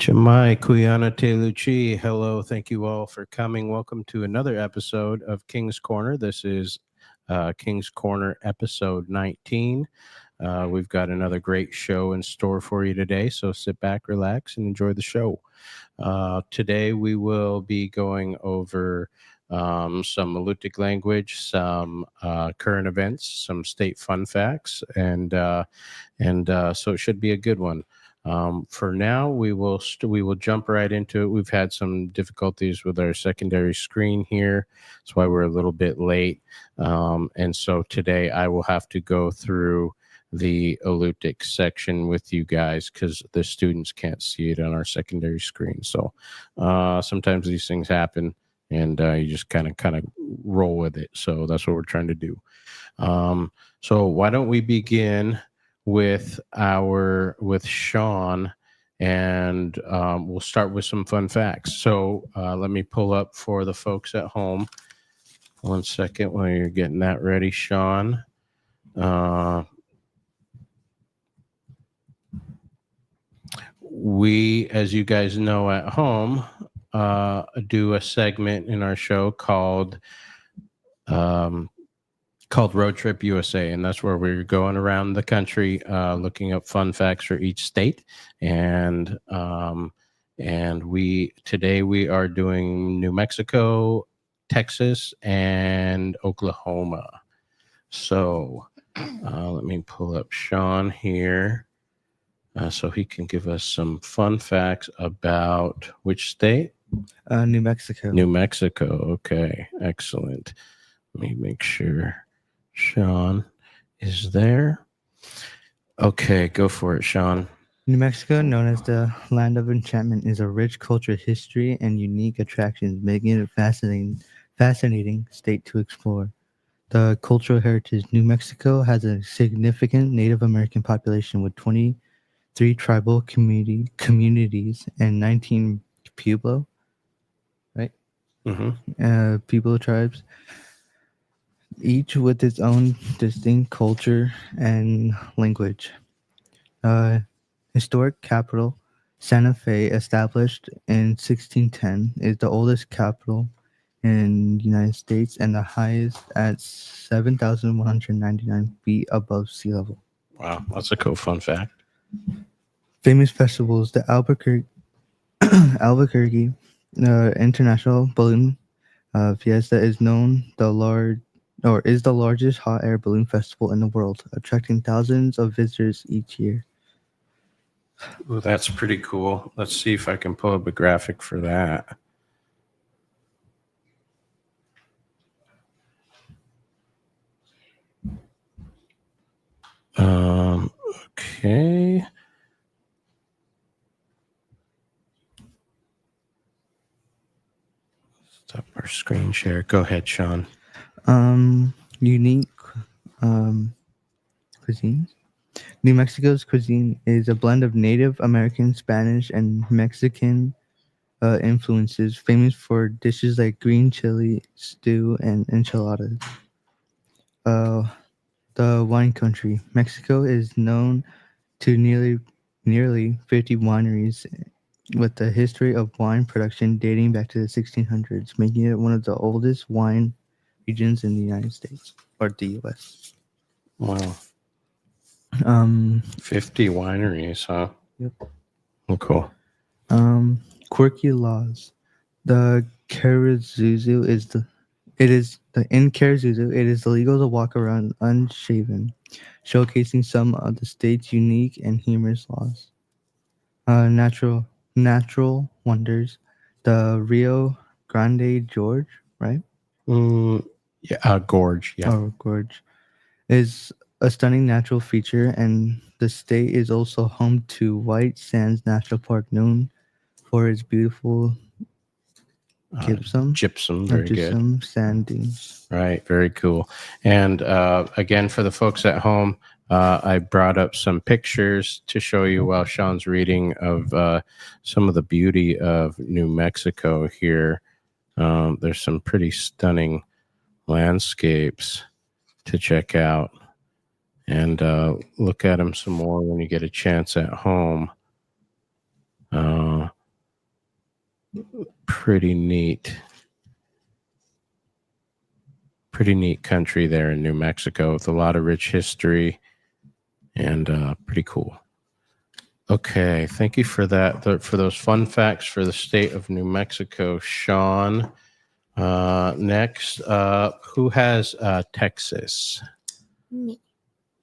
Shemai Kuyana Teluchi. Hello, thank you all for coming. Welcome to another episode of King's Corner. This is King's Corner episode 19. We've got another great show in store for you today, so sit back, relax, and enjoy the show. Today we will be going over some Alutiiq language, some current events, some state fun facts, and so it should be a good one. For now, we will jump right into it. We've had some difficulties with our secondary screen here. That's why we're a little bit late. And so today I will have to go through the Alutiiq section with you guys because the students can't see it on our secondary screen. So sometimes these things happen, and you just kind of roll with it. So that's what we're trying to do. So why don't we begin with Sean, and we'll start with some fun facts. So let me pull up for the folks at home. 1 second while you're getting that ready, Sean. We, as you guys know at home, do a segment in our show called Road Trip USA, and that's where we're going around the country looking up fun facts for each state. And today we are doing New Mexico, Texas, and Oklahoma. So let me pull up Sean here so he can give us some fun facts about which state? New Mexico. New Mexico. Okay, excellent. Let me make sure Sean is there. Okay, go for it, Sean. New Mexico, known as the Land of Enchantment, is a rich cultural history and unique attractions, making it a fascinating state to explore. The cultural heritage. New Mexico has a significant Native American population with 23 tribal communities and 19 Pueblo, right? Mm-hmm. Pueblo tribes, each with its own distinct culture and language. Historic capital, Santa Fe, established in 1610, is the oldest capital in the United States and the highest at 7,199 feet above sea level. Wow, that's a cool fun fact. Famous festivals: the Albuquerque International Balloon Fiesta is the largest hot air balloon festival in the world, attracting thousands of visitors each year. Well, that's pretty cool. Let's see if I can pull up a graphic for that. Okay. Stop our screen share. Go ahead, Sean. Unique cuisines. New Mexico's cuisine is a blend of Native American, Spanish, and Mexican influences, famous for dishes like green chili stew and enchiladas. The wine country. Mexico is known to nearly 50 wineries with a history of wine production dating back to the 1600s, making it one of the oldest wine regions in the United States or the U.S. Wow. 50 wineries, huh? Yep. Oh, cool. Quirky laws. In Karuzuzu, it is illegal to walk around unshaven, showcasing some of the state's unique and humorous laws. Natural wonders. The Rio Grande Gorge, right? Yeah, gorge. Yeah. Or gorge is a stunning natural feature, and the state is also home to White Sands National Park, known for its beautiful gypsum Very good. sand dunes. Right, very cool. And again, for the folks at home, I brought up some pictures to show you while Sean's reading of some of the beauty of New Mexico here. There's some pretty stunning landscapes to check out, and look at them some more when you get a chance at home. Pretty neat. Pretty neat country there in New Mexico with a lot of rich history and pretty cool. Okay, thank you for that. For those fun facts for the state of New Mexico, Sean. Next, who has Texas? Me.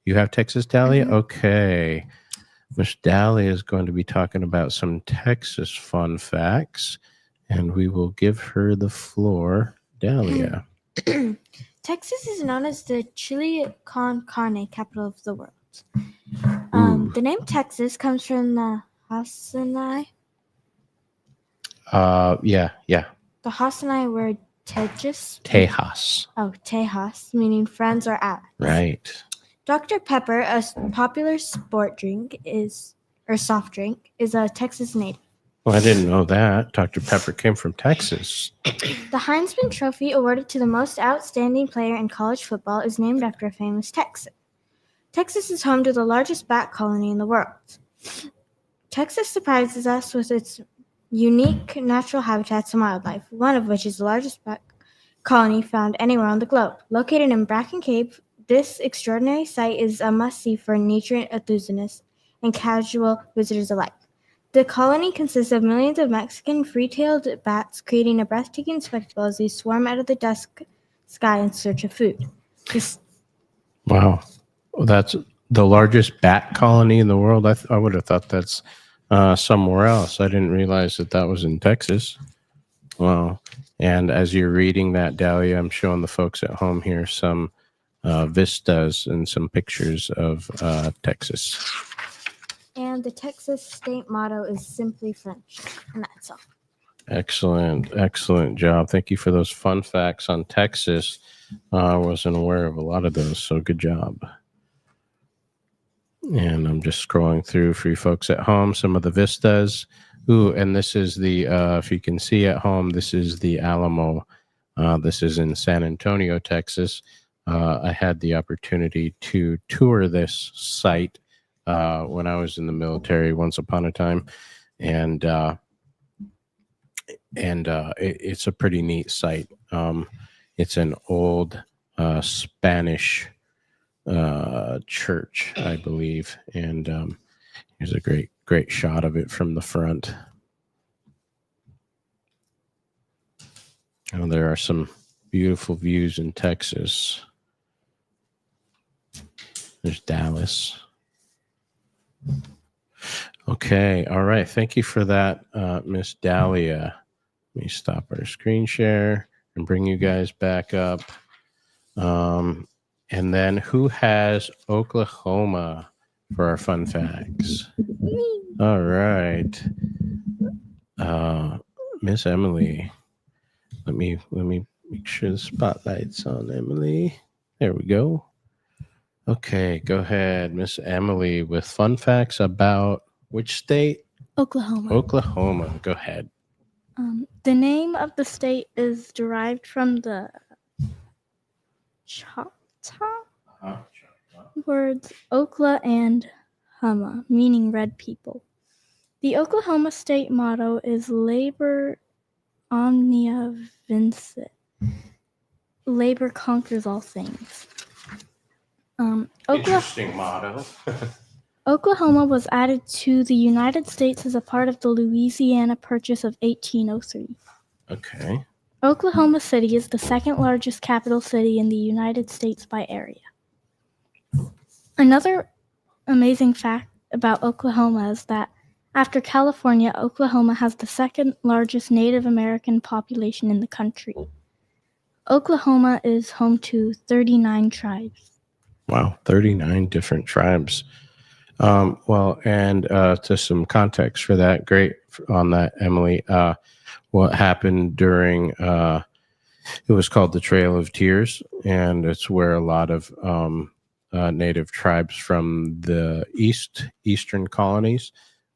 You have Texas, Dahlia? Mhm. Okay. Miss Dahlia is going to be talking about some Texas fun facts, and we will give her the floor. Dahlia. Texas is known as the chili con carne capital of the world. Ooh. The name Texas comes from the Hassanai. Yeah. The Hassanai word Tejas. Tejas. Oh, Tejas, meaning friends or allies. Right. Dr. Pepper, a popular soft drink, is a Texas native. Well, I didn't know that. Dr. Pepper came from Texas. The Heisman Trophy, awarded to the most outstanding player in college football, is named after a famous Texan. Texas is home to the largest bat colony in the world. Texas surprises us with its unique natural habitats and wildlife, one of which is the largest bat colony found anywhere on the globe. Located in Bracken Cave, this extraordinary site is a must-see for nature enthusiasts and casual visitors alike. The colony consists of millions of Mexican free-tailed bats, creating a breathtaking spectacle as they swarm out of the dusk sky in search of food. Wow. Well, that's the largest bat colony in the world. I would have thought that's somewhere else. I didn't realize that was in Texas. Wow. And as you're reading that, Dahlia, I'm showing the folks at home here some vistas and some pictures of Texas. And the Texas state motto is simply French, and that's all. Excellent job. Thank you for those fun facts on Texas. I wasn't aware of a lot of those, so good job. And I'm just scrolling through for you folks at home, some of the vistas. Ooh, and this is the, if you can see at home, this is the Alamo. This is in San Antonio, Texas. I had the opportunity to tour this site when I was in the military once upon a time. And it's a pretty neat site. It's an old Spanish church, I believe, and here's a great shot of it from the front. And there are some beautiful views in Texas. There's Dallas. Okay, all right. Thank you for that, Miss Dahlia. Let me stop our screen share and bring you guys back up. And then who has Oklahoma for our fun facts? All right. Miss Emily. Let me make sure the spotlight's on Emily. There we go. Okay, go ahead, Miss Emily, with fun facts about which state? Oklahoma. Oklahoma. Go ahead. The name of the state is derived from the Choctaw words Okla and Huma, meaning red people. The Oklahoma state motto is Labor Omnia Vincit. Labor conquers all things. Interesting motto. Oklahoma was added to the United States as a part of the Louisiana Purchase of 1803. Okay. Oklahoma City is the second largest capital city in the United States by area. Another amazing fact about Oklahoma is that after California, Oklahoma has the second largest Native American population in the country. Oklahoma is home to 39 tribes. Wow, 39 different tribes. Well, and to some context for that, great on that, Emily. What happened during, it was called the Trail of Tears, and it's where a lot of native tribes from the eastern colonies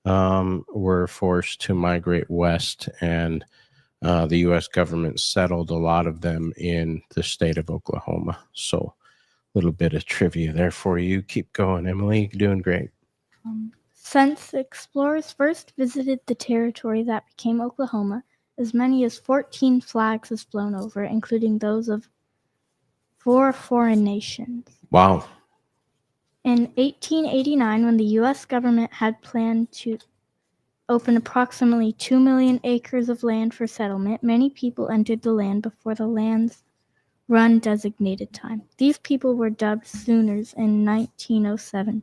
were forced to migrate west, and the U.S. government settled a lot of them in the state of Oklahoma. So a little bit of trivia there for you. Keep going, Emily. You're doing great. Since explorers first visited the territory that became Oklahoma, as many as 14 flags have flown over it, including those of 4 foreign nations. Wow. In 1889, when the U.S. government had planned to open approximately 2 million acres of land for settlement, many people entered the land before the land's run designated time. These people were dubbed Sooners in 1907.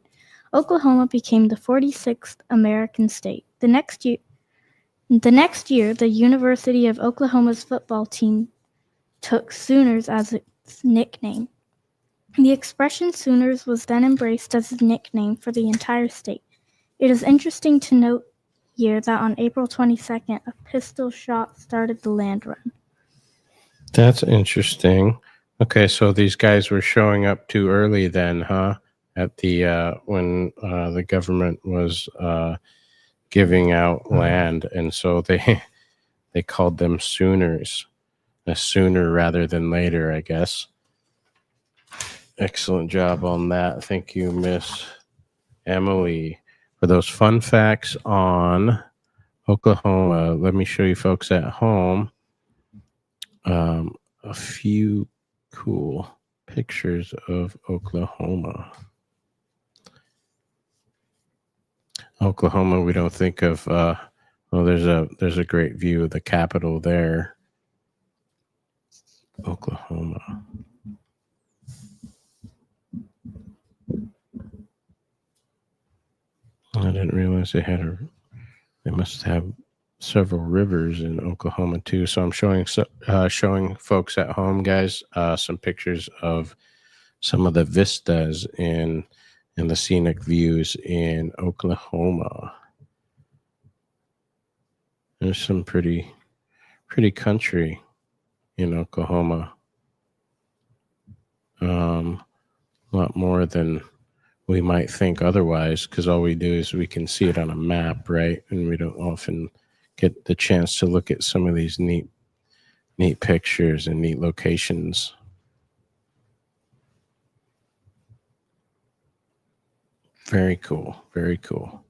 Oklahoma became the 46th American state. The next year, the University of Oklahoma's football team took Sooners as its nickname. The expression Sooners was then embraced as a nickname for the entire state. It is interesting to note here that on April 22nd, a pistol shot started the land run. That's interesting. Okay, so these guys were showing up too early then, huh? At the when the government was giving out land, and so they called them Sooners, sooner rather than later, I guess. Excellent job on that. Thank you, Miss Emily, for those fun facts on Oklahoma. Let me show you folks at home a few cool pictures of Oklahoma. Oklahoma, we don't think of there's a great view of the Capitol there. Oklahoma. I didn't realize they must have several rivers in Oklahoma too. So I'm showing folks at home, guys, some pictures of some of the vistas and the scenic views in Oklahoma. There's some pretty country in Oklahoma. A lot more than we might think otherwise, because all we do is we can see it on a map, right? And we don't often get the chance to look at some of these neat pictures and neat locations. Very cool. Very cool.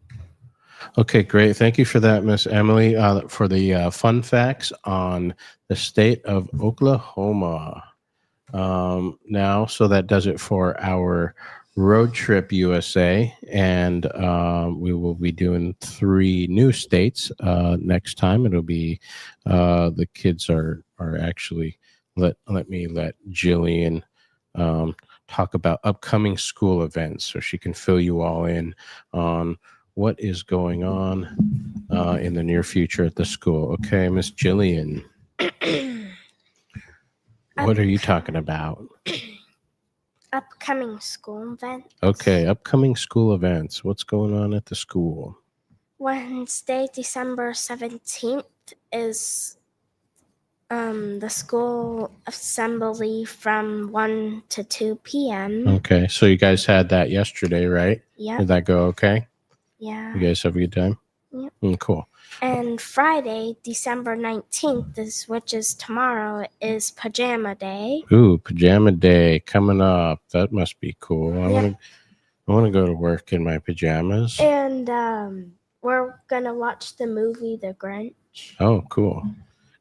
Okay, great. Thank you for that, Miss Emily, for the fun facts on the state of Oklahoma. Now, so that does it for our Road Trip USA, and we will be doing 3 new states next time. It'll be the kids are actually let Jillian talk about upcoming school events, so she can fill you all in on what is going on in the near future at the school. Okay, Miss Jillian, what are you talking about? Upcoming school events. Okay, upcoming school events. What's going on at the school? Wednesday, December 17th is the school assembly from 1 to 2 p.m. Okay, so you guys had that yesterday, right? Yep. Did that go okay? Yeah. You guys have a good time? Yep. Cool. And Friday, December 19th, which is tomorrow, is Pajama Day. Ooh, Pajama Day coming up. That must be cool. I want to go to work in my pajamas. And we're gonna watch the movie The Grinch. Oh, cool.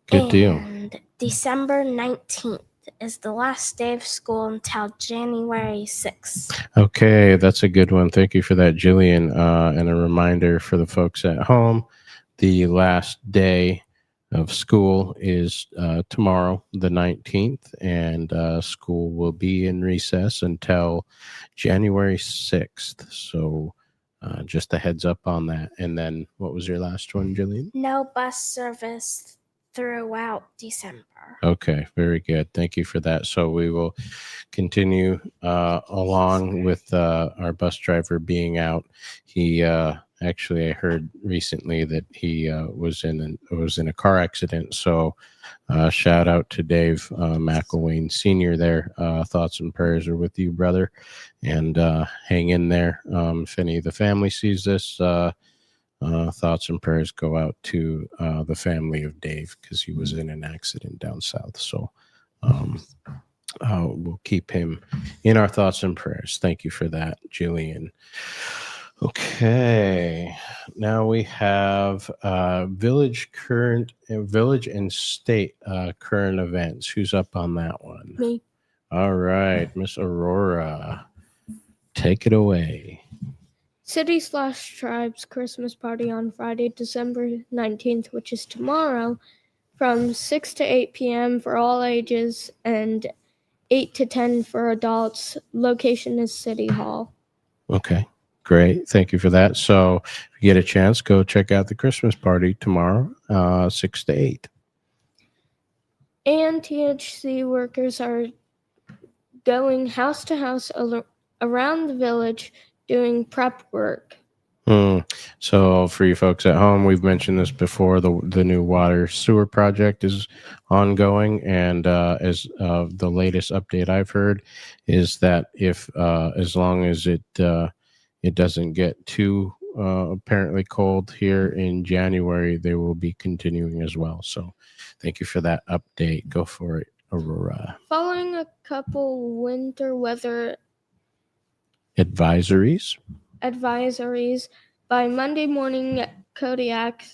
Good deal. And December 19th is the last day of school until January 6th. Okay, that's a good one. Thank you for that, Jillian. And a reminder for the folks at home, the last day of school is tomorrow, the 19th, and school will be in recess until January 6th. So just a heads up on that. And then what was your last one, Jillian? No bus service throughout December. Okay, very good. Thank you for that. So we will continue along with our bus driver being out. He actually, I heard recently that he was in a car accident. So shout out to Dave McElwain Sr. there. Thoughts and prayers are with you, brother. And hang in there. If any of the family sees this, thoughts and prayers go out to the family of Dave, because he was in an accident down south. So we'll keep him in our thoughts and prayers. Thank you for that, Jillian. Okay, now we have village and state current events. Who's up on that one? Me. All right, Miss Aurora, take it away. City/Tribes Christmas party on Friday, December 19th, which is tomorrow, from 6 to 8 p.m. for all ages and 8 to 10 for adults. Location is City Hall. Okay, great. Thank you for that. So, if you get a chance, go check out the Christmas party tomorrow, 6 to 8. And THC workers are going house to house around the village doing prep work. So, for you folks at home, we've mentioned this before. The new water sewer project is ongoing, and as the latest update I've heard is that if as long as it doesn't get too apparently cold here in January, they will be continuing as well. So, thank you for that update. Go for it, Aurora. Following a couple winter weather Advisories. By Monday morning, Kodiak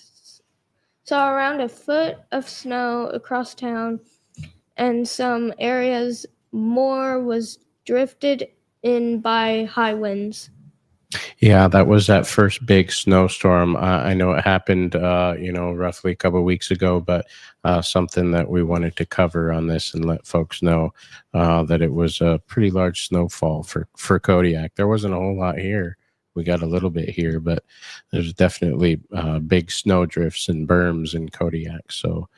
saw around a foot of snow across town, and some areas more was drifted in by high winds. Yeah, that was that first big snowstorm. I know it happened, roughly a couple of weeks ago, but something that we wanted to cover on this and let folks know that it was a pretty large snowfall for Kodiak. There wasn't a whole lot here. We got a little bit here, but there's definitely big snow drifts and berms in Kodiak. So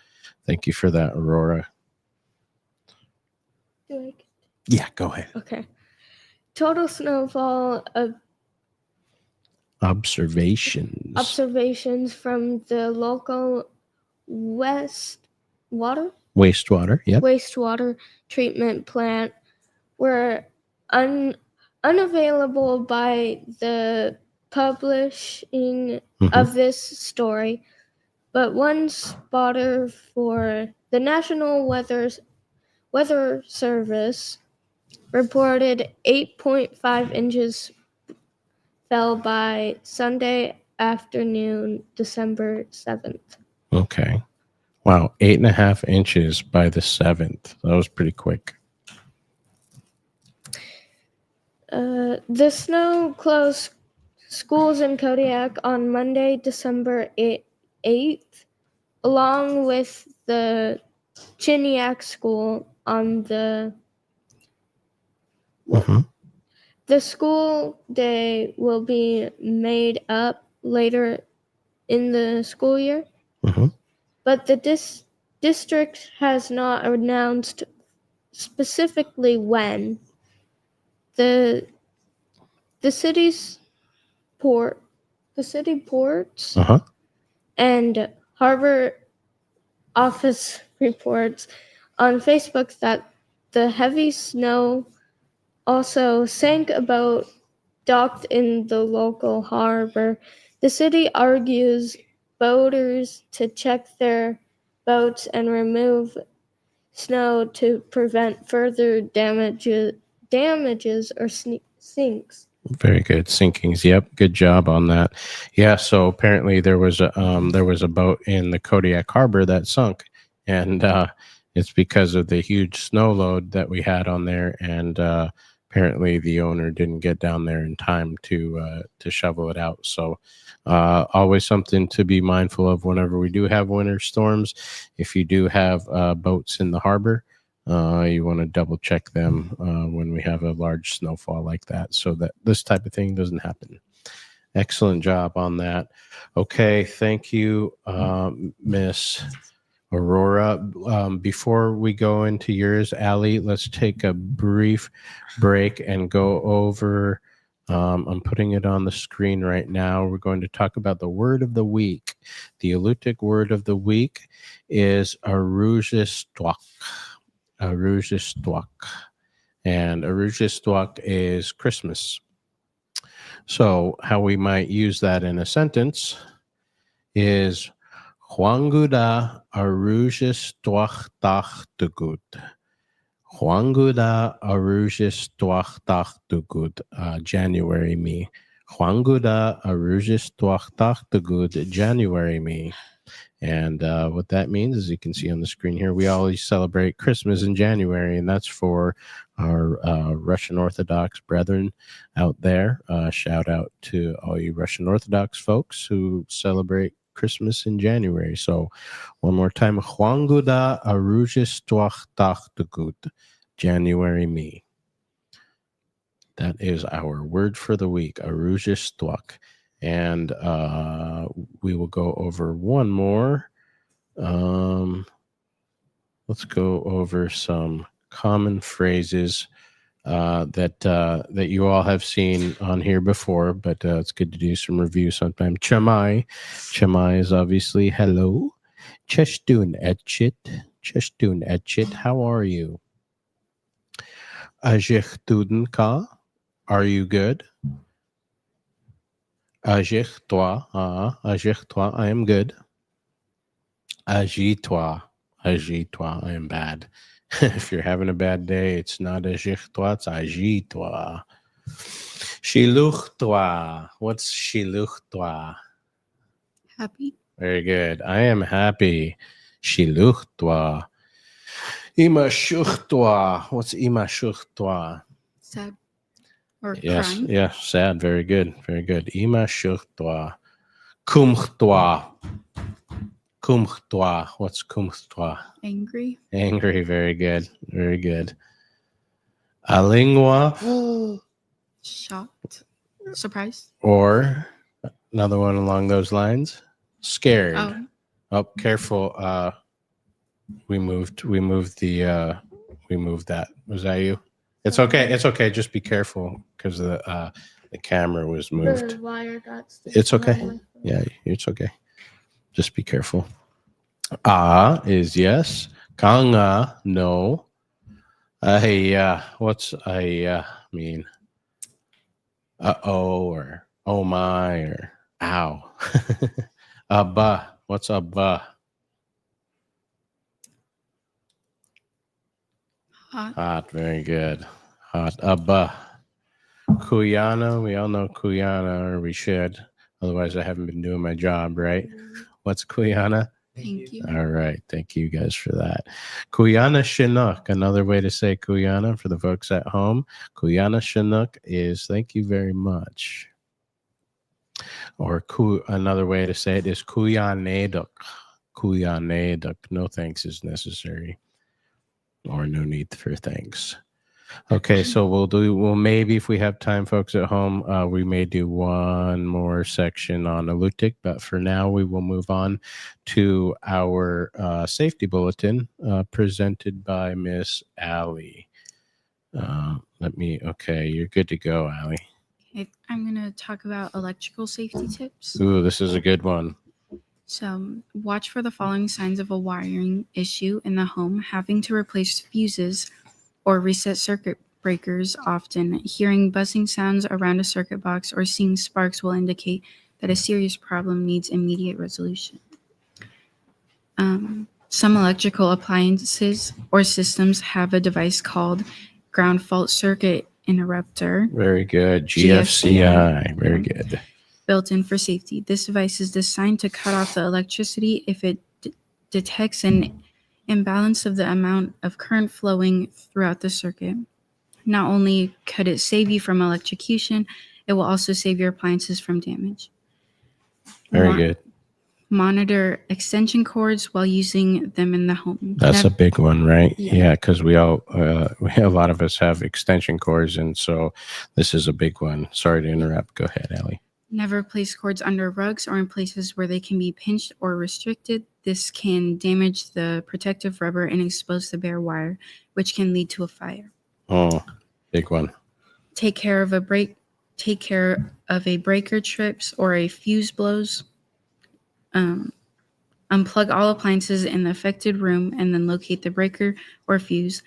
thank you for that, Aurora. Yeah, go ahead. Okay. Total snowfall of Observations from the local wastewater treatment plant were unavailable by the publishing of this story, but one spotter for the National Weather Service reported 8.5 inches fell by Sunday afternoon, December 7th. Okay. Wow, 8.5 inches by the 7th. That was pretty quick. The snow closed schools in Kodiak on Monday, December 8th, along with the Chiniak School on the The school day will be made up later in the school year, but the district has not announced specifically when. The city ports and harbor office reports on Facebook that the heavy snow also sank a boat docked in the local harbor. The city urges boaters to check their boats and remove snow to prevent further damages or sinks. Very good. Sinkings. Yep. Good job on that. Yeah. So apparently there was a boat in the Kodiak Harbor that sunk, and it's because of the huge snow load that we had on there, and apparently the owner didn't get down there in time to shovel it out. So always something to be mindful of whenever we do have winter storms. If you do have boats in the harbor, you want to double check them when we have a large snowfall like that, so that this type of thing doesn't happen. Excellent job on that. Okay, thank you, Miss Aurora. Before we go into yours, Allie, let's take a brief break and go over. I'm putting it on the screen right now. We're going to talk about the word of the week. The Alutiiq word of the week is Arujistuak. Arujistuak. And Arujistuak is Christmas. So how we might use that in a sentence is Huanguda Arujistuak Tachtugut. Huanguda Arujistuak Tachtugut. January me. Hwanguda Arujis Tuachtachtagut January me. And what that means, as you can see on the screen here, we always celebrate Christmas in January, and that's for our Russian Orthodox brethren out there. Shout out to all you Russian Orthodox folks who celebrate Christmas in January. So one more time, Hwanguda Arujis Tuachtachtagut January me. That is our word for the week, Arujis Tuach. And we will go over one more. Let's go over some common phrases that you all have seen on here before, but it's good to do some review sometime. Chamai. Chamai is obviously hello. Cheshtun etchit. Cheshtun etchit. How are you? Ajich ka. Are you good? Agir toi, I am good. Agis toi, I am bad. If you're having a bad day, it's not agir toi, it's agis toi. Shiluch toi, what's shiluch toi? Happy. Very good. I am happy. Shiluch toi. Imashuch toi, what's imashuch toi? Sad. Or Yes, crying. yeah, sad. Very good, very good. Imashuch toi. Kumch toi. Kumch toi. What's kumch toi? Angry. Angry. Very good, very good. Alingwa. Shocked. Surprised. Or another one along those lines. Scared. Oh, Oh, careful. We moved that. Was that you? It's okay. It's okay. Just be careful because the camera was moved. The wire got stuck It's on okay. my phone. Yeah, it's okay. Just be careful. Ah is yes. Kanga, no. What's mean? Uh-oh or oh my or ow. Abba. What's abba? hot. Hot. Very good. Hot. Abba. Kuyana. We all know Kuyana, or we should. Otherwise, I haven't been doing my job, right? What's Kuyana? Thank you. All right. Thank you guys for that. Kuyana Chinook. Another way to say Kuyana for the folks at home. Kuyana Chinook is thank you very much. Or another way to say it is Kuyaneduk. Kuyaneduk. No thanks is necessary. Or no need for thanks. Okay, so we'll maybe if we have time, folks at home, we may do one more section on Alutiiq, but for now we will move on to our safety bulletin presented by Miss Allie. Okay, you're good to go, Allie. Okay, I'm going to talk about electrical safety tips. Ooh, this is a good one. So, watch for the following signs of a wiring issue in the home: having to replace fuses or reset circuit breakers often. Hearing buzzing sounds around a circuit box or seeing sparks will indicate that a serious problem needs immediate resolution. Some electrical appliances or systems have a device called ground fault circuit interrupter Very good. GFCI. Very good. built in for safety. This device is designed to cut off the electricity if it detects an imbalance of the amount of current flowing throughout the circuit. Not only could it save you from electrocution, it will also save your appliances from damage. Very good. Monitor extension cords while using them in the home. That's a big one, right? Yeah. Yeah, because a lot of us have extension cords, and so this is a big one. Sorry to interrupt. Go ahead, Allie. Never place cords under rugs or in places where they can be pinched or restricted. This can damage the protective rubber and expose the bare wire, which can lead to a fire. Oh, big one. Take care of a breaker trips or a fuse blows. Unplug all appliances in the affected room and then locate the breaker or fuse.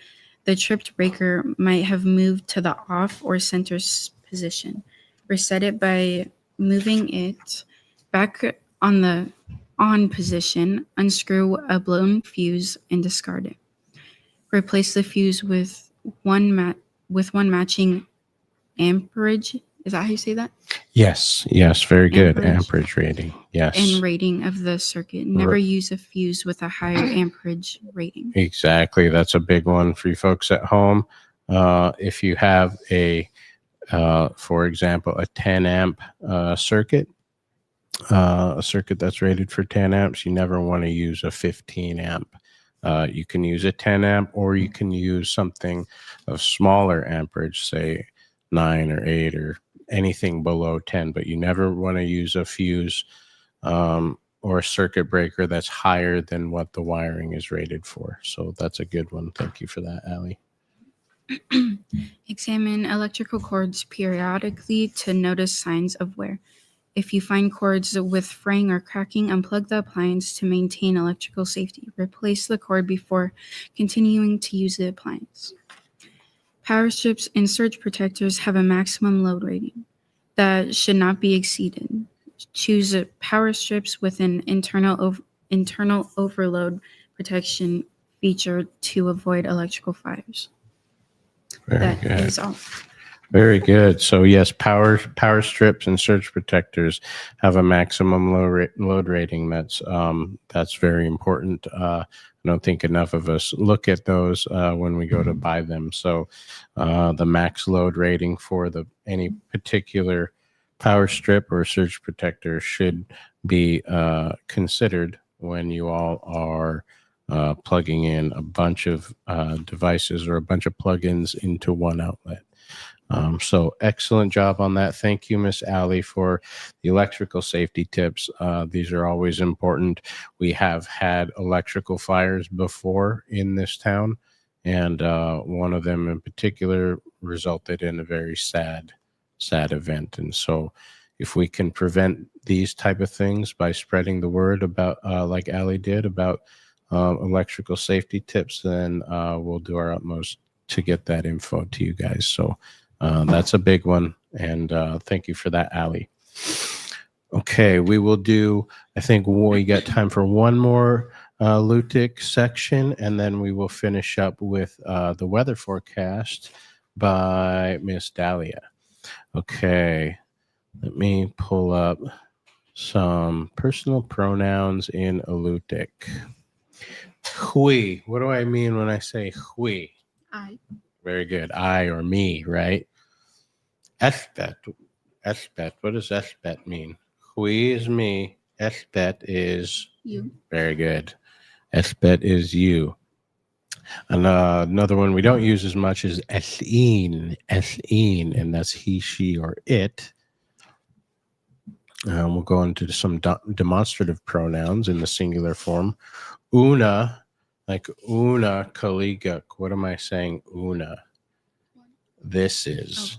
The tripped breaker might have moved to the off or center position. Reset it by moving it back on the on position. Unscrew a blown fuse and discard it. Replace the fuse with one matching amperage Is that how you say that? Yes, very good. Amperage. Amperage rating. Yes. And rating of the circuit. Never use a fuse with a higher amperage rating. Exactly. That's a big one for you folks at home. If you have for example, a 10 amp circuit, a circuit that's rated for 10 amps, you never want to use a 15 amp. You can use a 10 amp, or you can use something of smaller amperage, say 9 or 8 or anything below 10, but you never want to use a fuse or a circuit breaker that's higher than what the wiring is rated for. So that's a good one. Thank you for that, Allie. Examine electrical cords periodically to notice signs of wear. If you find cords with fraying or cracking, unplug the appliance to maintain electrical safety. Replace the cord before continuing to use the appliance. Power strips and surge protectors have a maximum load rating that should not be exceeded. Choose power strips with an internal overload protection feature to avoid electrical fires. That is all. Very good. So yes, power strips and surge protectors have a maximum load rating. That's very important. I don't think enough of us look at those when we go to buy them. So the max load rating for any particular power strip or surge protector should be considered when you all are plugging in a bunch of devices or a bunch of plugins into one outlet. So excellent job on that. Thank you, Miss Allie, for the electrical safety tips. These are always important. We have had electrical fires before in this town, and one of them in particular resulted in a very sad event. And so if we can prevent these type of things by spreading the word about, like Allie did, about electrical safety tips, then we'll do our utmost to get that info to you guys. So that's a big one, and thank you for that, Allie. Okay, we will do, I think we got time for one more LUTIC section, and then we will finish up with the weather forecast by Miss Dahlia. Okay, let me pull up some personal pronouns in Alutiiq. Hui. What do I mean when I say hui? I. Very good. I or me, right? Espet. What does espet mean? Hui is me. Espet is you. Very good. Espet is you. And another one we don't use as much is eseen, and that's he, she, or it. We'll go into some demonstrative pronouns in the singular form. Una, like una kaligak. What am I saying? Una. This is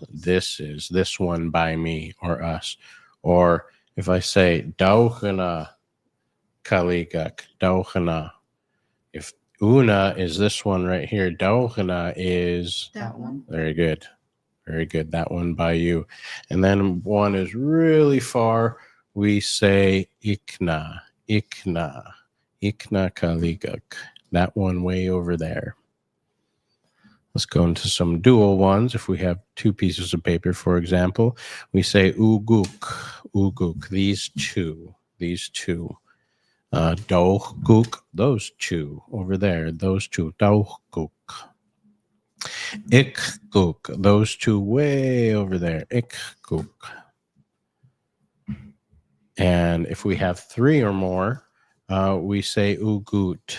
this one by me or us. Or if I say dauchana kaligak, dauchana. If una is this one right here, dauchana is That one. Very good. Very good. That one by you. And then one is really far. We say ikna kaligak. That one way over there. Let's go into some dual ones. If we have two pieces of paper, for example, we say uguk, these two. Dauchguk, those two over there, those two. Dauchguk. Ikguk, those two way over there. Ikguk. And if we have three or more, we say ugut,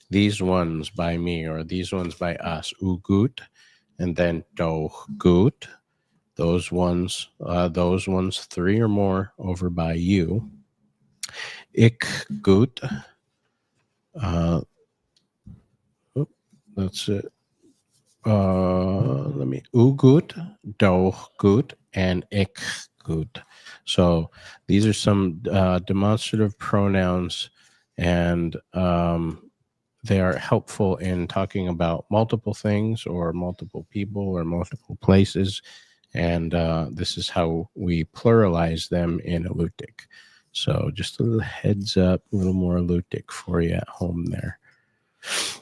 these ones by me or these ones by us. Ugut, and then dogut, those ones three or more over by you. Ikgut, that's it. Ugut, dogut, and ikgut. So these are some demonstrative pronouns, and they are helpful in talking about multiple things or multiple people or multiple places. And this is how we pluralize them in Alutiiq. So just a little heads up, a little more Alutiiq for you at home there.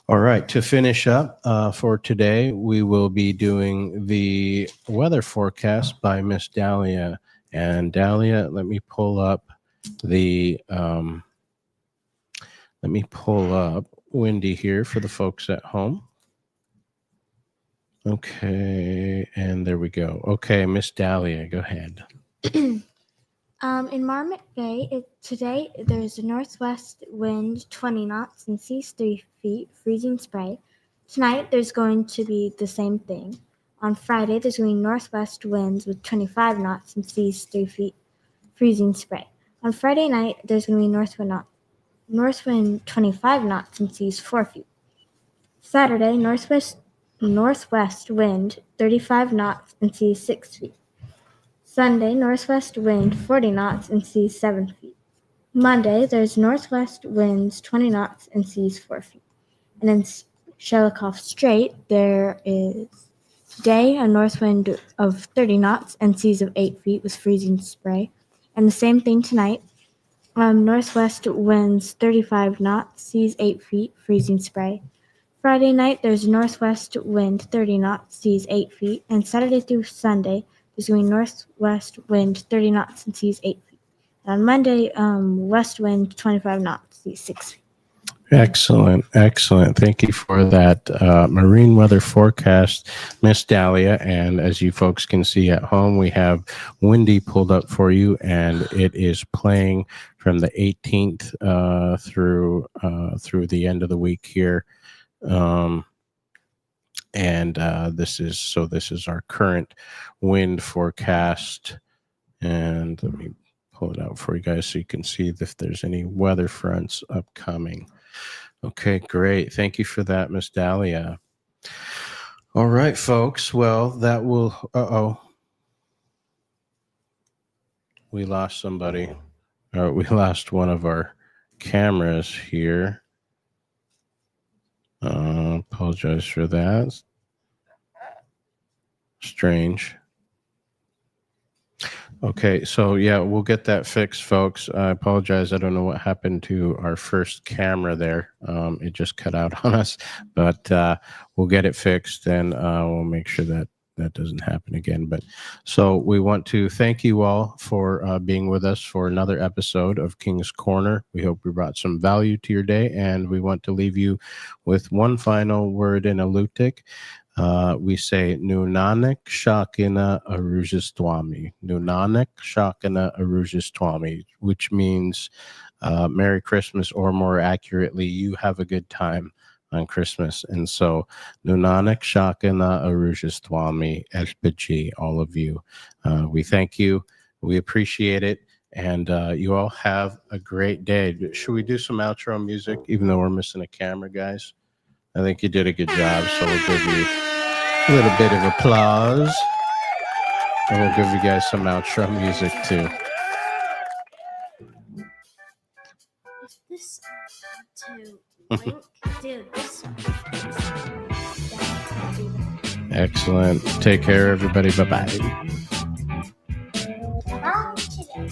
All right, to finish up for today, we will be doing the weather forecast by Miss Dahlia. And Dahlia, let me pull up Wendy here for the folks at home. Okay, and there we go. Okay, Miss Dahlia, go ahead. In Marmot Bay, today there's a northwest wind 20 knots and seas 3 feet, freezing spray. Tonight there's going to be the same thing. On Friday there's going to be northwest winds with 25 knots and seas 3 feet, freezing spray. On Friday night there's going to be north wind 25 knots and seas 4 feet. Saturday northwest wind 35 knots and seas 6 feet. Sunday, northwest wind 40 knots and seas 7 feet. Monday, there's northwest winds 20 knots and seas 4 feet. And in Shelikof Strait, there is today a north wind of 30 knots and seas of 8 feet with freezing spray. And the same thing tonight. Northwest winds 35 knots, seas 8 feet, freezing spray. Friday night, there's northwest wind 30 knots, seas 8 feet. And Saturday through Sunday, there's going to be northwest wind 30 knots and seas 8 feet. And on Monday, west wind 25 knots, seas 6 feet. Excellent. Thank you for that marine weather forecast, Miss Dahlia. And as you folks can see at home, we have Wendy pulled up for you, and it is playing from the 18th through the end of the week here. This is our current wind forecast. And let me pull it out for you guys so you can see if there's any weather fronts upcoming. Okay, great. Thank you for that, Miss Dahlia. All right, folks. Well, that will. We lost somebody. We lost one of our cameras here. Apologize for that. Strange. Okay, so yeah, we'll get that fixed, folks. I apologize. I don't know what happened to our first camera there. It just cut out on us, but we'll get it fixed, and we'll make sure that doesn't happen again. But so we want to thank you all for being with us for another episode of King's Corner. We hope we brought some value to your day, and we want to leave you with one final word in Alutiiq. We say Nunanak Shakina Arujistwami. Nunanak Shakina Arujistwami, which means Merry Christmas, or more accurately, you have a good time on Christmas. And so Nunanak Shakina Arujistwami SPG, all of you. We thank you. We appreciate it. And you all have a great day. Should we do some outro music, even though we're missing a camera, guys? I think you did a good job, so we'll give you a little bit of applause. And we'll give you guys some outro music, too. If this to link, dude, this Excellent. Take care, everybody. Bye-bye. today.